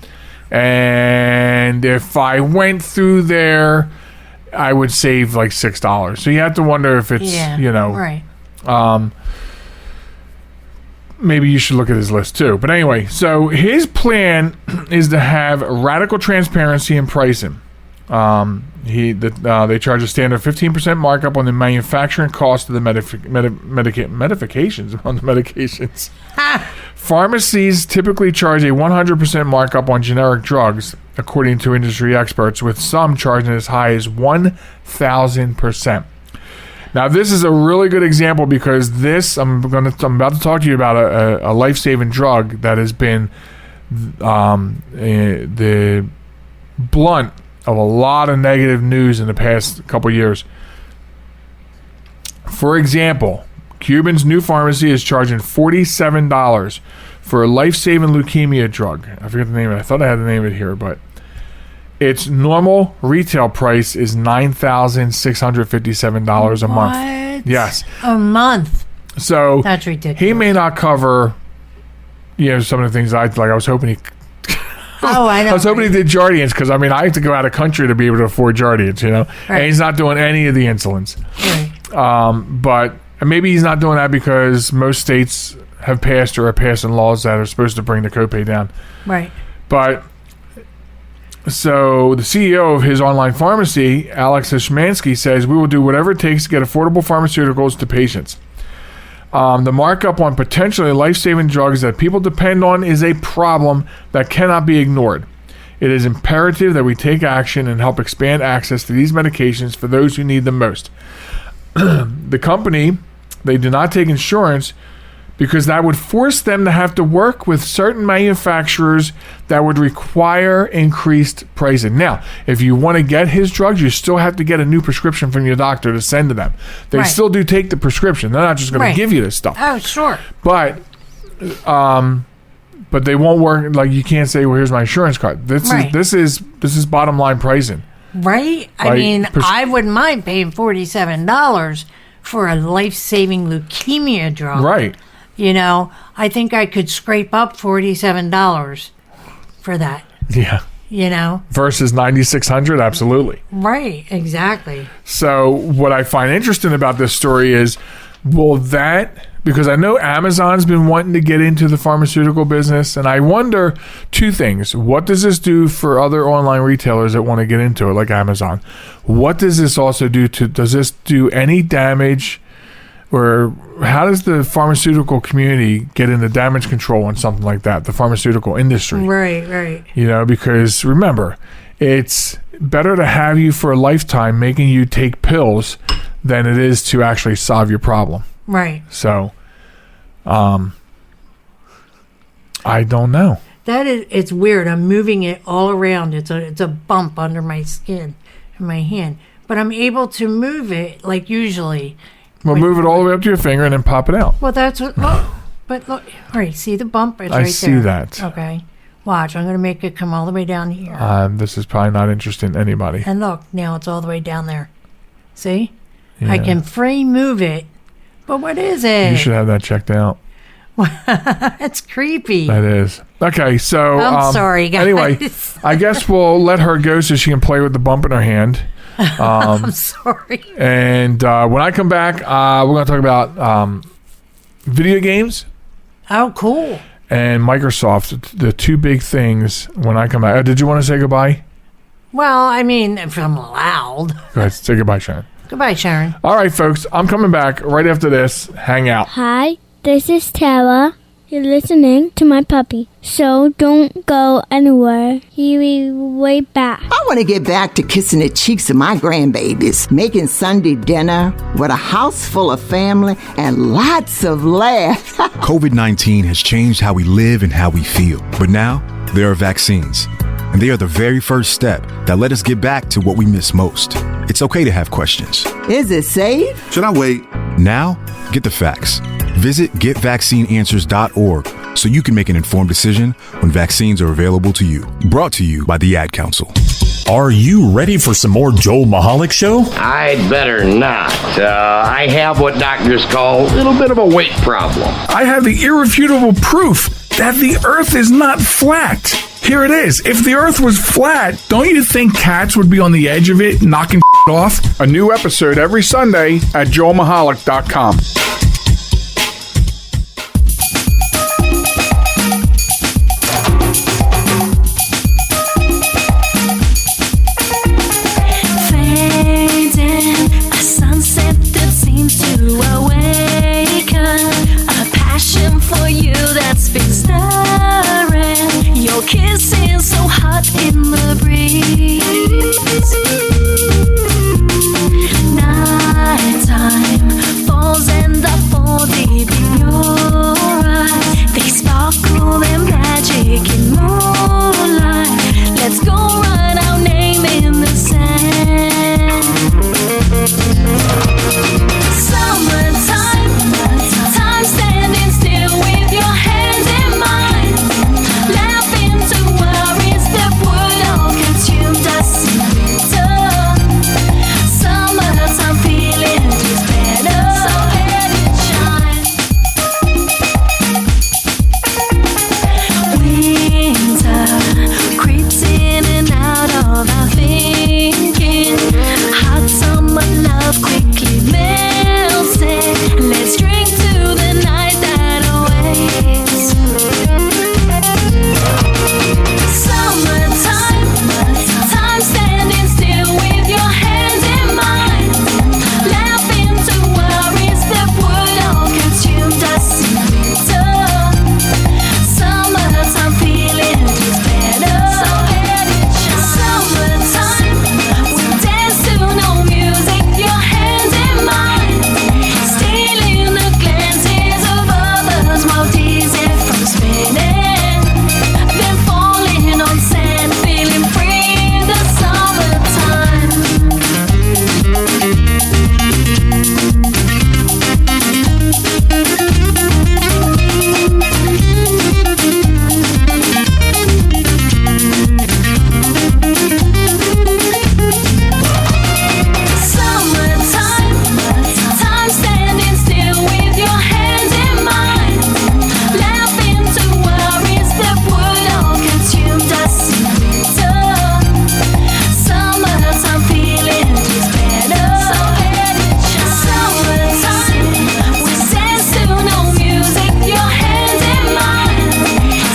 Speaker 1: And if I went through there, I would save like $6. So you have to wonder if it's,
Speaker 2: right.
Speaker 1: Maybe you should look at his list too. But anyway, so his plan is to have radical transparency in pricing. They charge a standard 15% markup on the manufacturing cost of the medications. Pharmacies typically charge a 100% markup on generic drugs, according to industry experts, with some charging as high as 1,000%. Now, this is a really good example because I'm about to talk to you about a life-saving drug that has been the blunt of a lot of negative news in the past couple years. For example, Cuban's new pharmacy is charging $47 for a life-saving leukemia drug. I forget the name of it. I thought I had the name of it here, but its normal retail price is $9,657 a month. Yes.
Speaker 2: A month.
Speaker 1: So
Speaker 2: that's ridiculous.
Speaker 1: He may not cover, some of the things I was hoping he.
Speaker 2: I know.
Speaker 1: I was hoping he did Jardiance because I have to go out of country to be able to afford Jardiance, Right. And he's not doing any of the insulins.
Speaker 2: Right.
Speaker 1: But maybe he's not doing that because most states have passed or are passing laws that are supposed to bring the copay down.
Speaker 2: Right.
Speaker 1: But so the CEO of his online pharmacy, Alex Hishmansky, says, "We will do whatever it takes to get affordable pharmaceuticals to patients. The markup on potentially life-saving drugs that people depend on is a problem that cannot be ignored. It is imperative that we take action and help expand access to these medications for those who need them most." The company, they do not take insurance because that would force them to have to work with certain manufacturers that would require increased pricing. Now, if you want to get his drugs, you still have to get a new prescription from your doctor to send to them. They still do take the prescription. They're not just going to give you this stuff.
Speaker 2: Oh, sure.
Speaker 1: But they won't work. Like, you can't say, "Well, here's my insurance card." This is bottom line pricing.
Speaker 2: Right? I wouldn't mind paying $47 for a life-saving leukemia drug.
Speaker 1: Right.
Speaker 2: I think I could scrape up $47 for that.
Speaker 1: Yeah. Versus $9,600, absolutely.
Speaker 2: Right, exactly.
Speaker 1: So what I find interesting about this story is, because I know Amazon's been wanting to get into the pharmaceutical business, and I wonder two things. What does this do for other online retailers that want to get into it, like Amazon? What does this also do does this do any damage, or how does the pharmaceutical community get into damage control on something like that, the pharmaceutical industry?
Speaker 2: Right.
Speaker 1: Because remember, it's better to have you for a lifetime making you take pills than it is to actually solve your problem.
Speaker 2: Right.
Speaker 1: So, I don't know.
Speaker 2: It's weird. I'm moving it all around. It's a bump under my skin in my hand, but I'm able to move it like usually.
Speaker 1: Well, move it all the way up to your finger and then pop it out.
Speaker 2: Well, that's what. But look, all right. See the bump? It's right there.
Speaker 1: I see that.
Speaker 2: Okay. Watch. I'm going to make it come all the way down here.
Speaker 1: This is probably not interesting to anybody.
Speaker 2: And look, now it's all the way down there. See?
Speaker 1: Yeah.
Speaker 2: I can free move it. But what is it?
Speaker 1: You should have that checked out.
Speaker 2: It's creepy.
Speaker 1: That is. Okay, so...
Speaker 2: I'm sorry, guys.
Speaker 1: Anyway, I guess we'll let her go so she can play with the bump in her hand.
Speaker 2: I'm sorry.
Speaker 1: And when I come back, we're going to talk about video games.
Speaker 2: Oh, cool.
Speaker 1: And Microsoft, the two big things when I come back. Did you want to say goodbye?
Speaker 2: Well, if I'm allowed.
Speaker 1: Go ahead, say goodbye, Sharen.
Speaker 2: Goodbye, Sharen.
Speaker 1: All right, folks, I'm coming back right after this. Hang out.
Speaker 7: Hi, this is Tara. You're listening to my puppy, so don't go anywhere. He'll be right back.
Speaker 8: I want to get back to kissing the cheeks of my grandbabies, making Sunday dinner with a house full of family and lots of laughs.
Speaker 9: COVID-19 has changed how we live and how we feel. But now, there are vaccines. And they are the very first step that let us get back to what we miss most. It's okay to have questions.
Speaker 8: Is it safe?
Speaker 9: Should I wait? Now, get the facts. Visit getvaccineanswers.org so you can make an informed decision when vaccines are available to you. Brought to you by the Ad Council.
Speaker 10: Are you ready for some more Joel Michalec Show?
Speaker 11: I'd better not. I have what doctors call a little bit of a weight problem.
Speaker 1: I have the irrefutable proof that the Earth is not flat. Here it is. If the Earth was flat, don't you think cats would be on the edge of it, knocking off? A new episode every Sunday at joelmichalec.com.
Speaker 12: Kissing so hot in the breeze. Nighttime falls and I fall deep in your eyes. They sparkle and magic in moonlight. Let's go write our name in the sand. Summertime, time standing still with your hands in mine. Laughing to worries that would all consume us in winter. Summertime feeling is better, so let it shine. Winter creeps in and out of our thinking. Hot summer love quickly melts it. Let's drink to the night that awaits. Summertime, time standing still with your hands in mine. Laughing to worries that would all consume us in winter. Summertime feeling is better, so let it shine. Summertime, we dance to no music, your hands in mine. Stealing the glances of others while teasing from spinning. Then falling on sand, feeling free in the summertime. Summertime, time standing still with your hands in mine. Laughing to worries that would all consume us in winter. Summertime feeling is better, so let it shine. Summertime, we dance to no music, your hands in mine.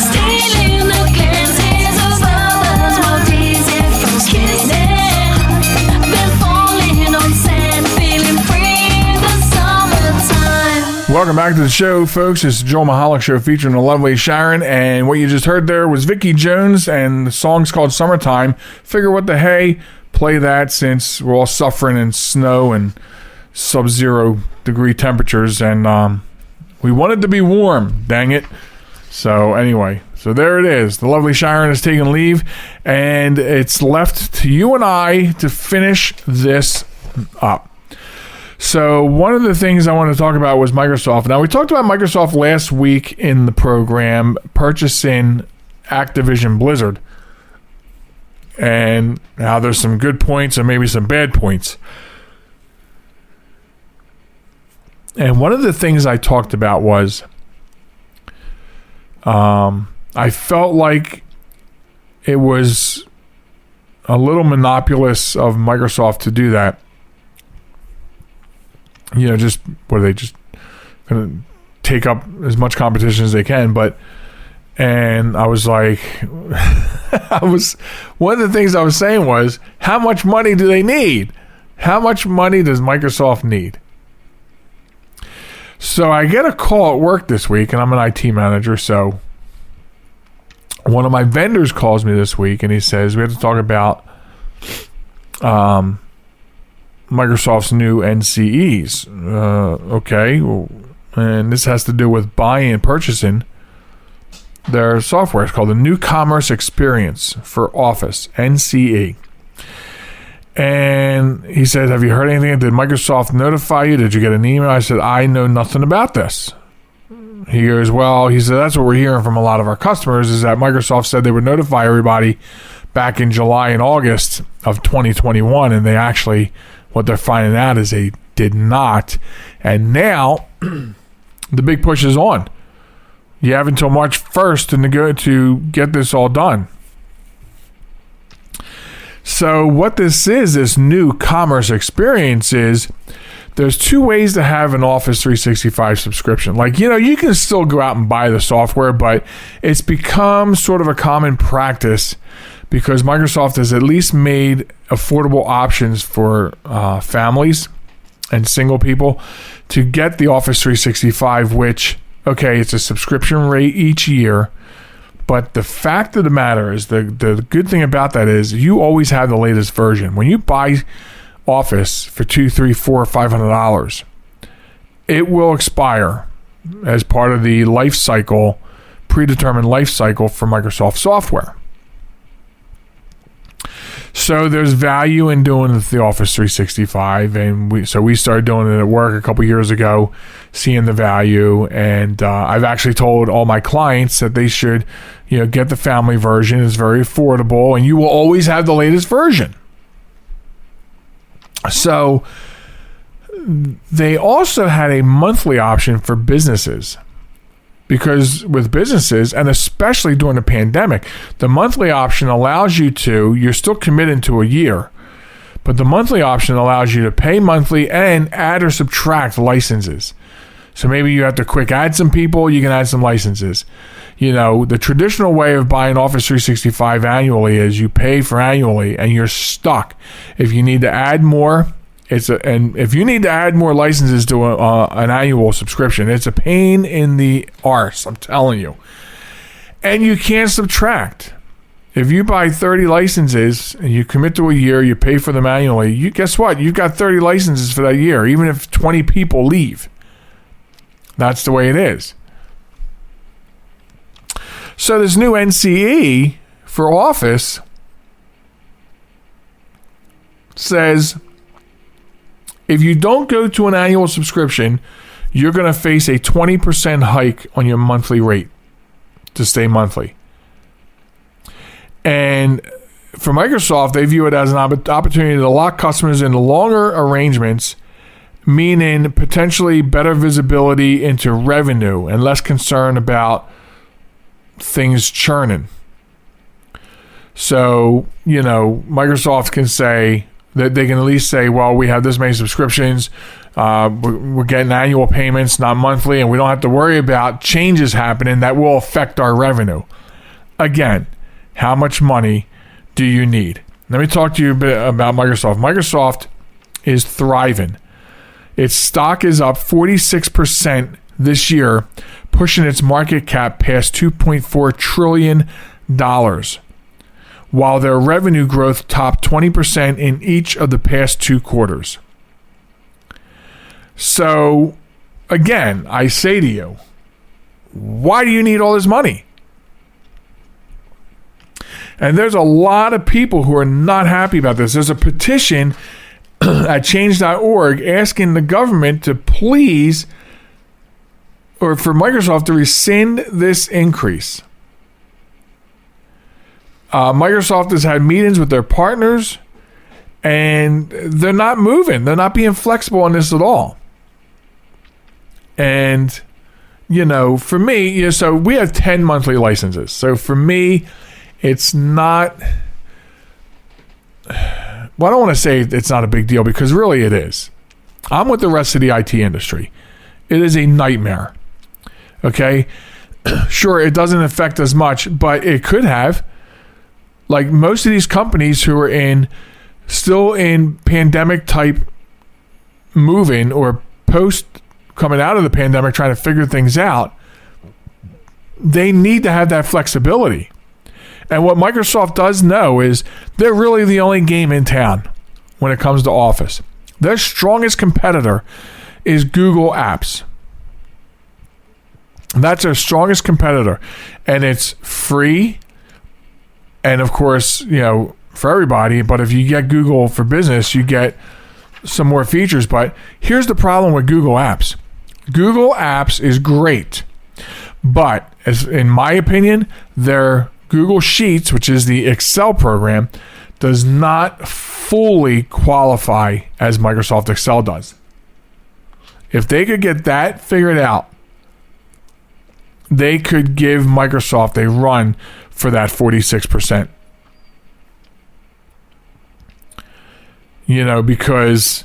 Speaker 12: Stealing the glances of others while teasing from kissing. Then falling on sand, feeling free in the summertime.
Speaker 1: Welcome back to the show, folks. It's the Joel Michalec Show featuring the lovely Sharen. And what you just heard there was Vicky Jones, and the song's called Summertime. Figure what the hey, play that since we're all suffering in snow and sub-zero degree temperatures. And we want it to be warm, dang it. So anyway, so there it is. The lovely Sharen has taken leave, and it's left to you and I to finish this up. So one of the things I want to talk about was Microsoft. Now, we talked about Microsoft last week in the program purchasing Activision Blizzard and how there's some good points and maybe some bad points. And one of the things I talked about was I felt like it was a little monopolist of Microsoft to do that. You know, just what are they just going to take up as much competition as they can? And I was like, one of the things I was saying was, how much money do they need? How much money does Microsoft need? So I get a call at work this week, and I'm an IT manager, so one of my vendors calls me this week, and he says, we have to talk about Microsoft's new NCEs. Okay. And this has to do with buying and purchasing their software. It's called the New Commerce Experience for Office, NCE. And he said, have you heard anything? Did Microsoft notify you? Did you get an email? I said, I know nothing about this. He goes, well, he said, that's what we're hearing from a lot of our customers, is that Microsoft said they would notify everybody back in July and August of 2021. And they actually, what they're finding out is they did not. And now the big push is on. You have until March 1st to get this all done. So what this is, this new commerce experience is, there's two ways to have an Office 365 subscription. Like, you can still go out and buy the software, but it's become sort of a common practice because Microsoft has at least made affordable options for families and single people to get the Office 365, which, okay, it's a subscription rate each year. But the fact of the matter is, the good thing about that is you always have the latest version. When you buy Office for $200, $300, $400, $500, it will expire as part of the life cycle, predetermined life cycle for Microsoft software. So there's value in doing the Office 365, and we started doing it at work a couple years ago, seeing the value, and I've actually told all my clients that they should, get the family version. It's very affordable, and you will always have the latest version. So they also had a monthly option for businesses. Because with businesses, and especially during the pandemic, the monthly option allows you you're still committed to a year, but the monthly option allows you to pay monthly and add or subtract licenses. So maybe you have to quick add some people, you can add some licenses. The traditional way of buying Office 365 annually is you pay for annually and you're stuck. If you need to add more, and if you need to add more licenses to an annual subscription, it's a pain in the arse, I'm telling you. And you can't subtract. If you buy 30 licenses and you commit to a year, you pay for them annually, guess what? You've got 30 licenses for that year, even if 20 people leave. That's the way it is. So this new NCE for Office says, if you don't go to an annual subscription, you're going to face a 20% hike on your monthly rate to stay monthly. And for Microsoft, they view it as an opportunity to lock customers into longer arrangements, meaning potentially better visibility into revenue and less concern about things churning. So, Microsoft can say that they can at least say, well, we have this many subscriptions, we're getting annual payments, not monthly, and we don't have to worry about changes happening that will affect our revenue. Again, how much money do you need? Let me talk to you a bit about Microsoft. Microsoft is thriving. Its stock is up 46% this year, pushing its market cap past $2.4 trillion, while their revenue growth topped 20% in each of the past 2 quarters. So, again, I say to you, why do you need all this money? And there's a lot of people who are not happy about this. There's a petition at change.org asking the government to please, or for Microsoft to rescind this increase. Microsoft has had meetings with their partners, and they're not moving. They're not being flexible on this at all. And, for me, so we have 10 monthly licenses. So for me, it's not, I don't want to say it's not a big deal, because really it is. I'm with the rest of the IT industry. It is a nightmare. Okay? Sure, it doesn't affect us much, but it could have. Like most of these companies who are still in pandemic type moving or post coming out of the pandemic trying to figure things out, they need to have that flexibility. And what Microsoft does know is they're really the only game in town when it comes to Office. Their strongest competitor is Google Apps. That's their strongest competitor. And it's free. And of course, for everybody. But if you get Google for Business, you get some more features. But here's the problem with Google Apps. Google Apps is great. But as in my opinion, their Google Sheets, which is the Excel program, does not fully qualify as Microsoft Excel does. If they could get that figured out, they could give Microsoft a run for that 46%. Because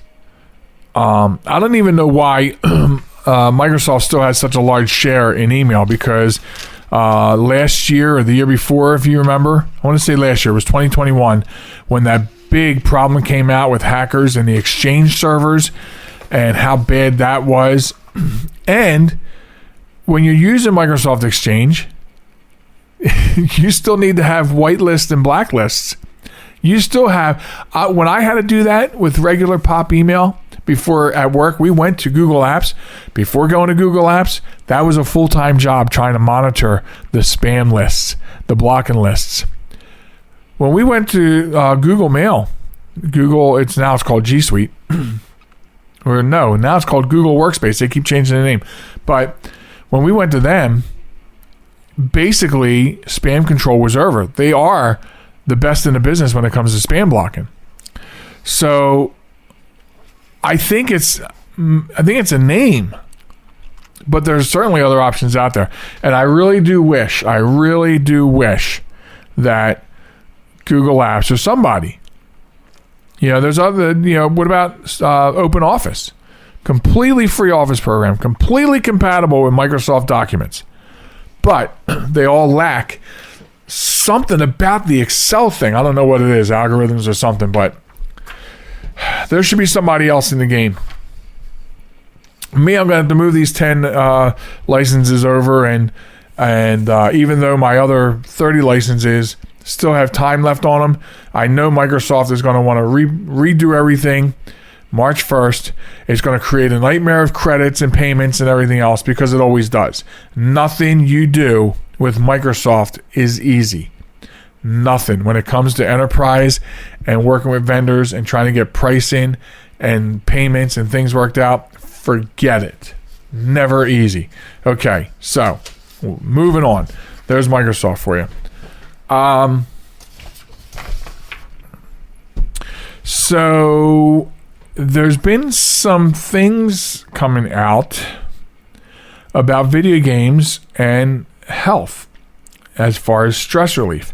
Speaker 1: I don't even know why Microsoft still has such a large share in email, because last year or the year before, if you remember, I want to say last year, it was 2021, when that big problem came out with hackers and the Exchange servers and how bad that was. And when you're using Microsoft Exchange, you still need to have whitelists and blacklists. You still have, when I had to do that with regular pop email before at work, we went to Google Apps. Before going to Google Apps, that was a full-time job trying to monitor the spam lists, the blocking lists. When we went to Google Mail, it's called G Suite. Or no, now it's called Google Workspace. They keep changing the name. But when we went to them, basically spam control was over. They are the best in the business when it comes to spam blocking. So I think it's a name, but there's certainly other options out there. And I really do wish that Google Apps or somebody, there's other, what about Open Office? Completely free Office program, completely compatible with Microsoft Documents. But they all lack something about the Excel thing. I don't know what it is, algorithms or something, but there should be somebody else in the game. Me, I'm going to have to move these 10 licenses over, and even though my other 30 licenses still have time left on them, I know Microsoft is going to want to redo everything March 1st. It's going to create a nightmare of credits and payments and everything else, because it always does. Nothing you do with Microsoft is easy. Nothing. When it comes to enterprise and working with vendors and trying to get pricing and payments and things worked out, forget it. Never easy. Okay, so moving on. There's Microsoft for you. So there's been some things coming out about video games and health as far as stress relief.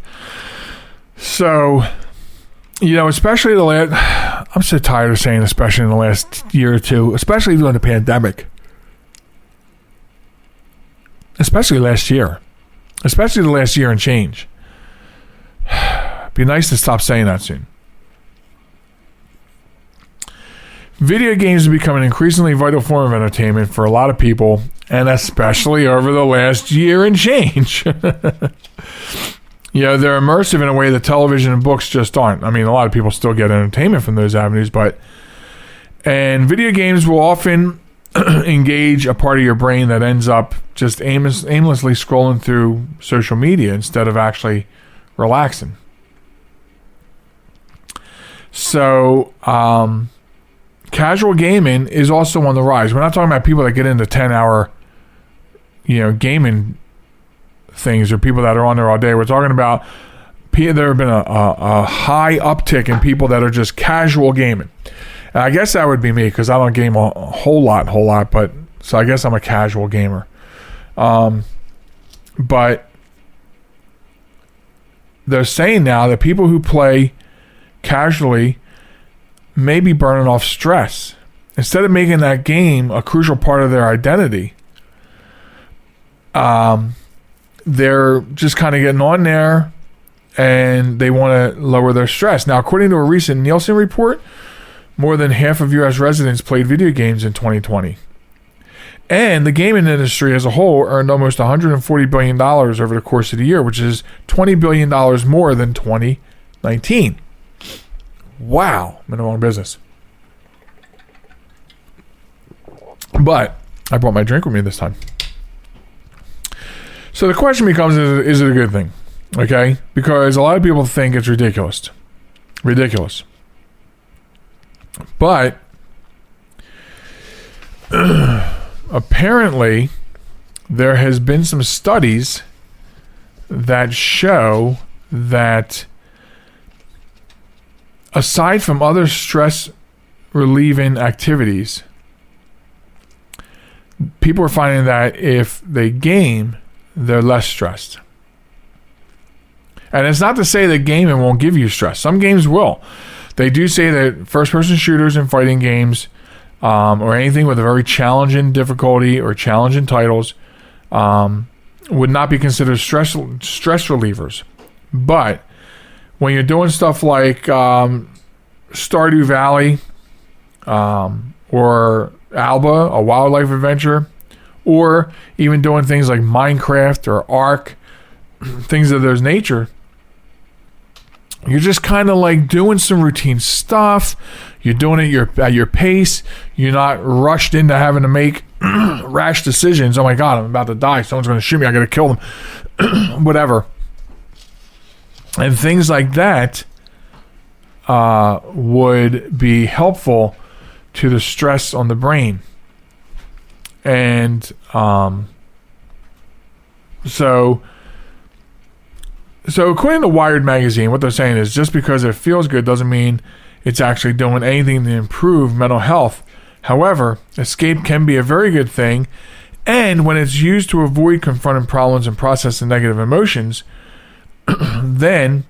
Speaker 1: So, especially I'm so tired of saying especially in the last year or two, especially during the pandemic, especially last year, especially the last year and change. Be nice to stop saying that soon. Video games have become an increasingly vital form of entertainment for a lot of people, and especially over the last year and change. They're immersive in a way that television and books just aren't. I mean, a lot of people still get entertainment from those avenues, and video games will often engage a part of your brain that ends up just aimlessly scrolling through social media instead of actually relaxing. So, casual gaming is also on the rise. We're not talking about people that get into 10-hour, gaming things, or people that are on there all day. We're talking about there have been a high uptick in people that are just casual gaming. And I guess that would be me, because I don't game a whole lot, but so I guess I'm a casual gamer. But they're saying now that people who play casually may be burning off stress. Instead of making that game a crucial part of their identity, they're just kind of getting on there and they want to lower their stress. Now, according to a recent Nielsen report, more than half of U.S. residents played video games in 2020. And the gaming industry as a whole earned almost $140 billion over the course of the year, which is $20 billion more than 2019. Wow, I'm in the wrong business. But I brought my drink with me this time. So the question becomes, is it a good thing? Okay? Because a lot of people think it's ridiculous. Ridiculous. But apparently there has been some studies that show that aside from other stress relieving activities, people are finding that if they game, they're less stressed. And it's not to say that gaming won't give you stress. Some games will. They do say that first-person shooters and fighting games, or anything with a very challenging difficulty or challenging titles, would not be considered stress relievers. But when you're doing stuff like Stardew Valley, or Alba, a wildlife adventure, or even doing things like Minecraft or Ark, things of those nature, you're just kind of like doing some routine stuff. You're doing it at your pace. You're not rushed into having to make rash decisions. Oh my God, I'm about to die. Someone's going to shoot me. I got to kill them. Whatever. And things like that would be helpful to the stress on the brain. And so according to Wired magazine, what they're saying is just because it feels good doesn't mean it's actually doing anything to improve mental health. However, escape can be a very good thing, and when it's used to avoid confronting problems and processing negative emotions, then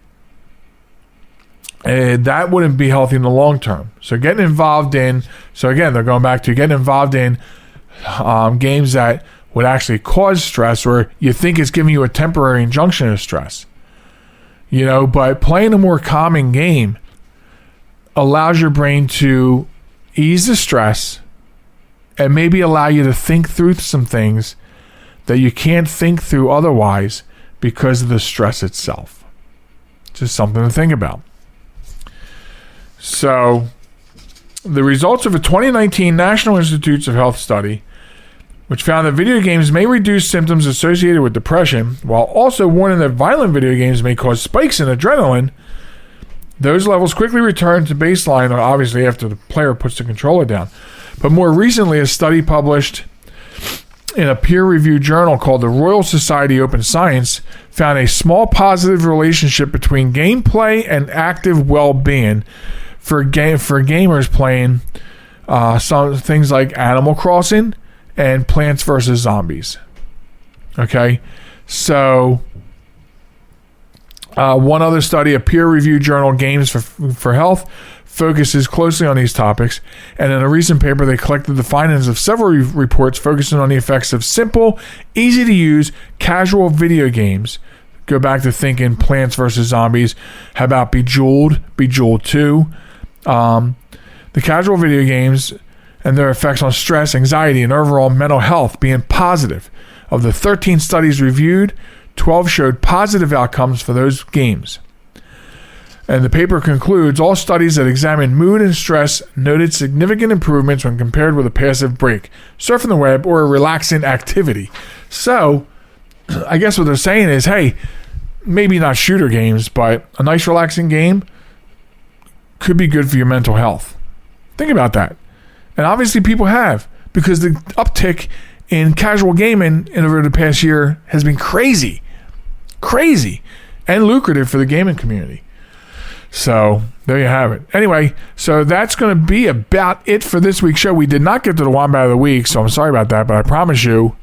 Speaker 1: that wouldn't be healthy in the long term. So getting involved in, they're going back to getting involved in games that would actually cause stress, or you think it's giving you a temporary injunction of stress. But playing a more calming game allows your brain to ease the stress and maybe allow you to think through some things that you can't think through otherwise because of the stress itself. Just something to think about. So, the results of a 2019 National Institutes of Health study, which found that video games may reduce symptoms associated with depression, while also warning that violent video games may cause spikes in adrenaline, those levels quickly return to baseline, obviously after the player puts the controller down. But more recently, a study published in a peer-reviewed journal called the Royal Society Open Science found a small positive relationship between gameplay and active well-being for gamers playing some things like Animal Crossing and Plants vs. Zombies. Okay? So, one other study, a peer-reviewed journal, Games for Health, focuses closely on these topics. And in a recent paper, they collected the findings of several reports focusing on the effects of simple, easy-to-use, casual video games. Go back to thinking Plants vs. Zombies. How about Bejeweled 2? The casual video games and their effects on stress, anxiety, and overall mental health being positive. Of the 13 studies reviewed, 12 showed positive outcomes for those games. And the paper concludes, all studies that examined mood and stress noted significant improvements when compared with a passive break, surfing the web, or a relaxing activity. So, I guess what they're saying is, hey, maybe not shooter games, but a nice relaxing game could be good for your mental health. Think about that. And obviously people have, because the uptick in casual gaming over the past year has been crazy, and lucrative for the gaming community. So there you have it. Anyway, so that's going to be about it for this week's show. We did not get to the Wombat of the Week, so I'm sorry about that, but I promise you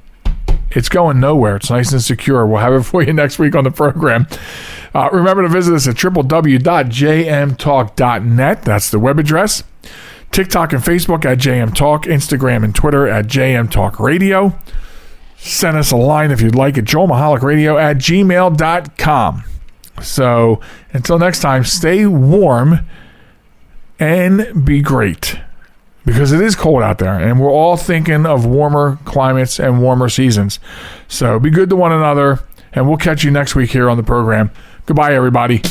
Speaker 1: it's going nowhere. It's nice and secure. We'll have it for you next week on the program. Remember to visit us at www.jmtalk.net. That's the web address. TikTok and Facebook at JM Talk, Instagram and Twitter at JM Talk Radio. Send us a line if you'd like at joelmichalecradio@gmail.com. So until next time, stay warm and be great. because it is cold out there, and we're all thinking of warmer climates and warmer seasons. So be good to one another, and we'll catch you next week here on the program. Goodbye, everybody.